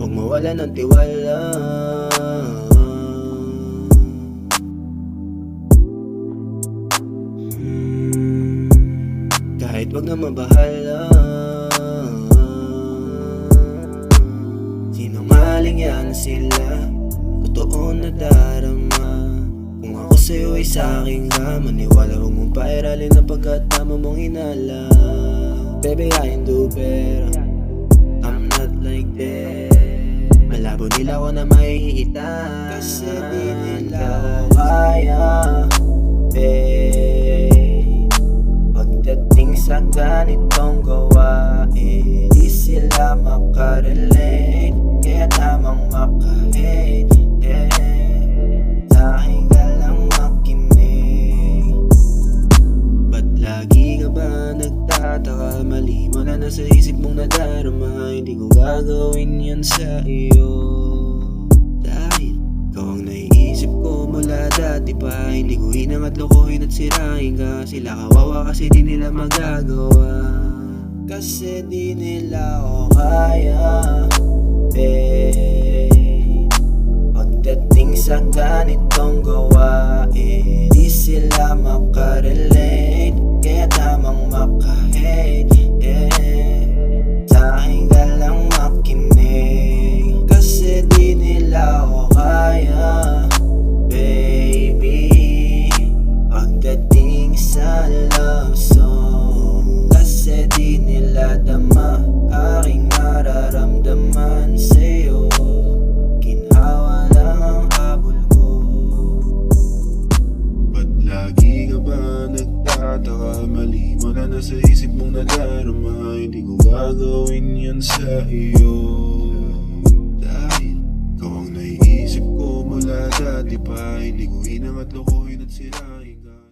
Huwag mawala ng tiwala. Kahit wag na mabahala. Sinungaling yan sila, totoo na darama. Kung ako sa'yo ay sa'kin ka, maniwala, huwag mong pairalin ang pagkatama mong inala. Baby, I can do better, I'm not like that. Malabo nila ko na makikita, kasi di nila ako kaya. Babe, pagdating sa ganitong gawain, di sila makarelate, kaya tamang maka-hate. Sa'kin ka lang makinig. Ba't lagi ka ba nagtataka? Mali mo na nasa isip mong nadarama. Hindi ko gagawin yan sa iyo, dahil ikaw ang naiisip ko mula dati pa. Hindi ko hinangat lokohin at sirahin ka. Sila kawawa kasi di nila magagawa, kasi di nila ako kaya. Babe, pagdating sa ganitong gawain, di sila makarelate, kaya tamang maka-hate. Sa'kin ka lang makinig, kasi di nila ako kaya. Baby, pagdating sa love song, kasi di nila dama aking nararamdaman sa'yo. Ginhawa lang ang habol ko. Ba't lagi ka ba nagtataka? Mali mo na nasa isip mong nadarama. Hindi ko gagawin yan sa iyo, dahil ikaw ang naiisip ko mula dati pa. Hindi ko hinangat lokohin at sirahin ka.